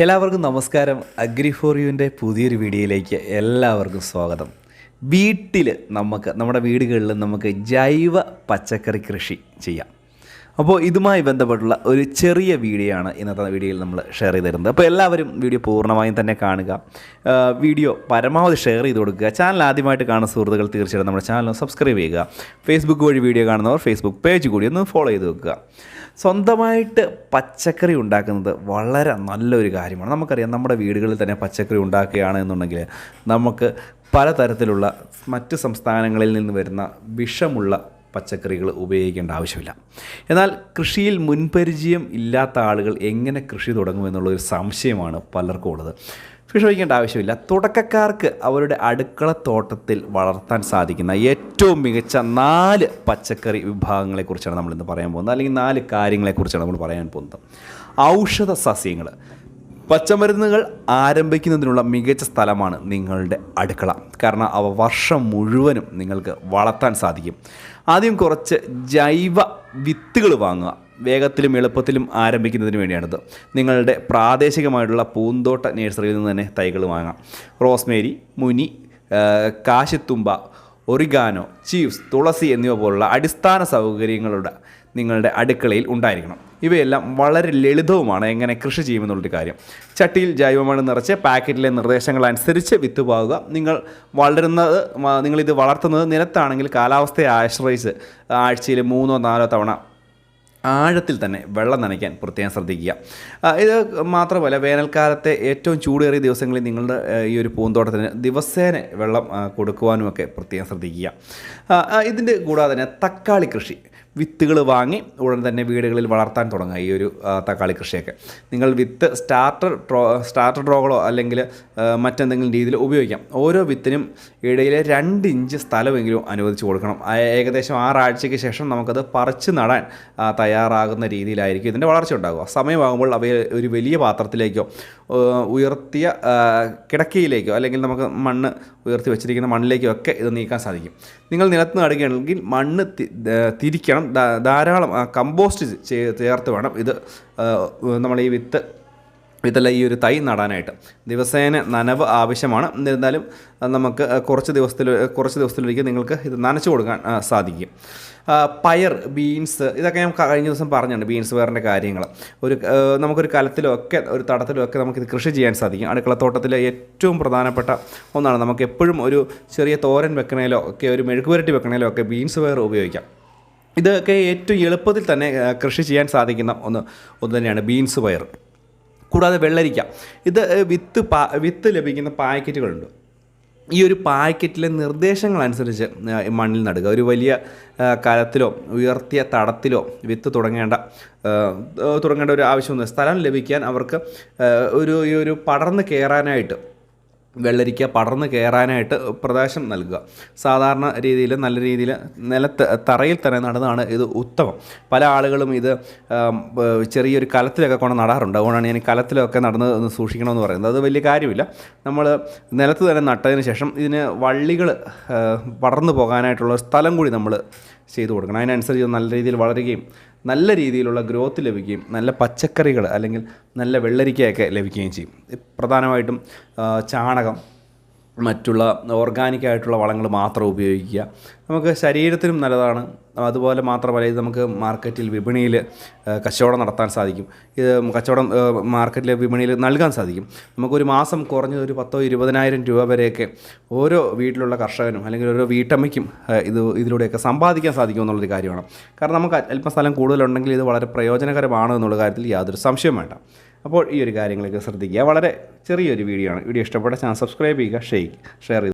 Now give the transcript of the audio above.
എല്ലാവർക്കും നമസ്കാരം. Agri four യുവിൻ്റെ പുതിയൊരു വീഡിയോയിലേക്ക് എല്ലാവർക്കും സ്വാഗതം. നമ്മുടെ വീടുകളിൽ നമുക്ക് ജൈവ പച്ചക്കറി കൃഷി ചെയ്യാം. അപ്പോൾ ഇതുമായി ബന്ധപ്പെട്ടുള്ള ഒരു ചെറിയ വീഡിയോ ആണ് ഇന്നത്തെ വീഡിയോയിൽ നമ്മൾ ഷെയർ ചെയ്ത് തരുന്നത്. അപ്പോൾ എല്ലാവരും വീഡിയോ പൂർണ്ണമായും തന്നെ കാണുക, വീഡിയോ പരമാവധി ഷെയർ ചെയ്ത് കൊടുക്കുക. ചാനൽ ആദ്യമായിട്ട് കാണുന്ന സുഹൃത്തുക്കൾ തീർച്ചയായിട്ടും നമ്മുടെ ചാനൽ സബ്സ്ക്രൈബ് ചെയ്യുക. ഫേസ്ബുക്ക് വഴി വീഡിയോ കാണുന്നവർ ഫേസ്ബുക്ക് പേജ് കൂടി ഒന്ന് ഫോളോ ചെയ്ത് വെക്കുക. സ്വന്തമായിട്ട് പച്ചക്കറി ഉണ്ടാക്കുന്നത് വളരെ നല്ലൊരു കാര്യമാണ്. നമുക്കറിയാം, നമ്മുടെ വീടുകളിൽ തന്നെ പച്ചക്കറി ഉണ്ടാക്കുകയാണ് എന്നുണ്ടെങ്കിൽ നമുക്ക് പലതരത്തിലുള്ള മറ്റ് സംസ്ഥാനങ്ങളിൽ നിന്ന് വരുന്ന വിഷമുള്ള പച്ചക്കറികൾ ഉപയോഗിക്കേണ്ട ആവശ്യമില്ല. എന്നാൽ കൃഷിയിൽ മുൻപരിചയം ഇല്ലാത്ത ആളുകൾ എങ്ങനെ കൃഷി തുടങ്ങുമെന്നുള്ളൊരു സംശയമാണ് പലർക്കും ഉള്ളത്. വിഷമിക്കേണ്ട ആവശ്യമില്ല. തുടക്കക്കാർക്ക് അവരുടെ അടുക്കളത്തോട്ടത്തിൽ വളർത്താൻ സാധിക്കുന്ന ഏറ്റവും മികച്ച 4 പച്ചക്കറി വിഭാഗങ്ങളെക്കുറിച്ചാണ് നമ്മളിന്ന് പറയാൻ പോകുന്നത്, അല്ലെങ്കിൽ 4 കാര്യങ്ങളെക്കുറിച്ചാണ് നമ്മൾ പറയാൻ പോകുന്നത്. ഔഷധ സസ്യങ്ങൾ, പച്ചമരുന്നുകൾ ആരംഭിക്കുന്നതിനുള്ള മികച്ച സ്ഥലമാണ് നിങ്ങളുടെ അടുക്കള. കാരണം അവ വർഷം മുഴുവനും നിങ്ങൾക്ക് വളർത്താൻ സാധിക്കും. ആദ്യം കുറച്ച് ജൈവ വിത്തുകൾ വാങ്ങുക. വേഗത്തിലും എളുപ്പത്തിലും ആരംഭിക്കുന്നതിന് വേണ്ടിയാണിത്. നിങ്ങളുടെ പ്രാദേശികമായിട്ടുള്ള പൂന്തോട്ട നഴ്സറിയിൽ നിന്ന് തന്നെ തൈകൾ വാങ്ങാം. റോസ്മേരി, മുനി, കാശിത്തുമ്പ, ഒറിഗാനോ, ചീവ്സ്, തുളസി എന്നിവ പോലുള്ള അടിസ്ഥാന സൗകര്യങ്ങളുടെ നിങ്ങളുടെ അടുക്കളയിൽ ഉണ്ടായിരിക്കണം. ഇവയെല്ലാം വളരെ ലളിതവുമാണ് എങ്ങനെ കൃഷി ചെയ്യുമെന്നുള്ളൊരു കാര്യം. ചട്ടിയിൽ ജൈവമണ്ണ് നിറച്ച് പാക്കറ്റിലെ നിർദ്ദേശങ്ങളനുസരിച്ച് വിത്ത് പാകുക. നിങ്ങളിത് വളർത്തുന്നത് നിലത്താണെങ്കിൽ കാലാവസ്ഥയെ ആശ്രയിച്ച് ആഴ്ചയിൽ 3-4 തവണ ആഴത്തിൽ തന്നെ വെള്ളം നനയ്ക്കാൻ പ്രത്യേകം ശ്രദ്ധിക്കുക. ഇത് മാത്രമല്ല, വേനൽക്കാലത്തെ ഏറ്റവും ചൂടേറിയ ദിവസങ്ങളിൽ നിങ്ങളുടെ ഈ ഒരു പൂന്തോട്ടത്തിന് ദിവസേന വെള്ളം കൊടുക്കുവാനുമൊക്കെ പ്രത്യേകം ശ്രദ്ധിക്കുക. ഇതിൻ്റെ കൂടാതെ തന്നെ തക്കാളി കൃഷി, വിത്തുകൾ വാങ്ങി ഉടൻ തന്നെ വീടുകളിൽ വളർത്താൻ തുടങ്ങുക. ഈ ഒരു തക്കാളി കൃഷിയൊക്കെ നിങ്ങൾ വിത്ത് സ്റ്റാർട്ടർ ഡ്രോകളോ അല്ലെങ്കിൽ മറ്റെന്തെങ്കിലും രീതിയിൽ ഉപയോഗിക്കാം. ഓരോ വിത്തിനും ഇടയിലെ 2 ഇഞ്ച് സ്ഥലമെങ്കിലും അനുവദിച്ച് കൊടുക്കണം. ഏകദേശം 6 ആഴ്ചയ്ക്ക് ശേഷം നമുക്കത് പറിച്ച് നടാൻ തയ്യാറാകുന്ന രീതിയിലായിരിക്കും ഇതിൻ്റെ വളർച്ച ഉണ്ടാകുക. സമയമാകുമ്പോൾ അവയെ ഒരു വലിയ പാത്രത്തിലേക്കോ ഉയർത്തിയ കിടക്കയിലേക്കോ അല്ലെങ്കിൽ നമുക്ക് മണ്ണ് ഉയർത്തി വെച്ചിരിക്കുന്ന മണ്ണിലേക്കോ ഒക്കെ ഇത് നീക്കാൻ സാധിക്കും. നിങ്ങൾ നിലത്ത് നടുകയാണെങ്കിൽ മണ്ണ് തിരിക്കണം. ധാരാളം കമ്പോസ്റ്റ് ചേർത്ത് വേണം ഇത് നമ്മൾ ഈ വിത്തല്ല ഈ ഒരു തൈ നടാനായിട്ട്. ദിവസേന നനവ് ആവശ്യമാണ്. എന്നിരുന്നാലും നമുക്ക് കുറച്ച് ദിവസത്തിലൊരിക്കൽ നിങ്ങൾക്ക് ഇത് നനച്ചു കൊടുക്കാൻ സാധിക്കും. പയർ, ബീൻസ്, ഇതൊക്കെ ഞാൻ കഴിഞ്ഞ ദിവസം പറഞ്ഞിട്ടുണ്ട്. ബീൻസ് പയറിൻ്റെ കാര്യങ്ങൾ നമുക്കൊരു കലത്തിലോ ഒക്കെ ഒരു തടത്തിലോ ഒക്കെ നമുക്കിത് കൃഷി ചെയ്യാൻ സാധിക്കും. അടുക്കളത്തോട്ടത്തിലെ ഏറ്റവും പ്രധാനപ്പെട്ട ഒന്നാണ്. നമുക്ക് എപ്പോഴും ഒരു ചെറിയ തോരൻ വെക്കണേലോ ഒക്കെ ഒരു മെഴുകുപുരട്ടി വെക്കണേലോ ഒക്കെ ബീൻസ് പയർ ഉപയോഗിക്കാം. ഇതൊക്കെ ഏറ്റവും എളുപ്പത്തിൽ തന്നെ കൃഷി ചെയ്യാൻ സാധിക്കുന്ന ഒന്ന് തന്നെയാണ് ബീൻസ് പയർ. കൂടാതെ വെള്ളരിക്ക, ഇത് വിത്ത് ലഭിക്കുന്ന പാക്കറ്റുകളുണ്ട്. ഈ ഒരു പാക്കറ്റിലെ നിർദ്ദേശങ്ങളനുസരിച്ച് മണ്ണിൽ നടുക. ഒരു വലിയ കലത്തിലോ ഉയർത്തിയ തടത്തിലോ വിത്ത് തുടങ്ങേണ്ട ഒരു ആവശ്യമൊന്നും. സ്ഥലം ലഭിക്കാൻ അവർക്ക് ഈ ഒരു പടർന്ന് കയറാനായിട്ട്, വെള്ളരിക്ക പടർന്ന് കയറാനായിട്ട് പ്രദേശം നൽകുക. സാധാരണ രീതിയിൽ നല്ല രീതിയിൽ തറയിൽ തന്നെ നടുന്നതാണ് ഇത് ഉത്തമം. പല ആളുകളും ഇത് ചെറിയൊരു കലത്തിലൊക്കെ കൊണ്ട് നടാറുണ്ട്. അതുകൊണ്ടാണ് ഞാൻ കലത്തിലൊക്കെ നടന്ന് സൂക്ഷിക്കണമെന്ന് പറയുന്നത്. അത് വലിയ കാര്യമില്ല. നമ്മൾ നിലത്ത് തന്നെ നട്ടതിന് ശേഷം ഇതിന് വള്ളികൾ പടർന്നു പോകാനായിട്ടുള്ള സ്ഥലം കൂടി നമ്മൾ ചെയ്തു കൊടുക്കണം. അതിനനുസരിച്ച് നല്ല രീതിയിൽ വളരുകയും നല്ല രീതിയിലുള്ള ഗ്രോത്ത് ലഭിക്കുകയും നല്ല പച്ചക്കറികൾ അല്ലെങ്കിൽ നല്ല വെള്ളരിക്കയൊക്കെ ലഭിക്കുകയും ചെയ്യും. പ്രധാനമായിട്ടും ചാണകം, മറ്റുള്ള ഓർഗാനിക്കായിട്ടുള്ള വളങ്ങൾ മാത്രം ഉപയോഗിക്കുക. നമുക്ക് ശരീരത്തിനും നല്ലതാണ്. അതുപോലെ മാത്രമല്ല, ഇത് നമുക്ക് മാർക്കറ്റിൽ, വിപണിയിൽ കച്ചവടം നടത്താൻ സാധിക്കും. ഇത് മാർക്കറ്റിലെ വിപണിയിൽ നൽകാൻ സാധിക്കും. നമുക്കൊരു മാസം കുറഞ്ഞത് ഒരു 10,000-20,000 രൂപ വരെയൊക്കെ ഓരോ വീട്ടിലുള്ള കർഷകനും അല്ലെങ്കിൽ ഓരോ വീട്ടമ്മയ്ക്കും ഇതിലൂടെയൊക്കെ സമ്പാദിക്കാൻ സാധിക്കും എന്നുള്ളൊരു കാര്യമാണ്. കാരണം നമുക്ക് അല്പം സ്ഥലം കൂടുതലുണ്ടെങ്കിൽ ഇത് വളരെ പ്രയോജനകരമാണ് എന്നുള്ള കാര്യത്തിൽ യാതൊരു സംശയവും വേണ്ട. അപ്പോൾ ഈ ഒരു കാര്യങ്ങളൊക്കെ ശ്രദ്ധിക്കുക. വളരെ ചെറിയൊരു വീഡിയോ ആണ്. വീഡിയോ ഇഷ്ടപ്പെട്ട ചാനൽ സബ്സ്ക്രൈബ് ചെയ്യുക, ഷെയർ ചെയ്യുക.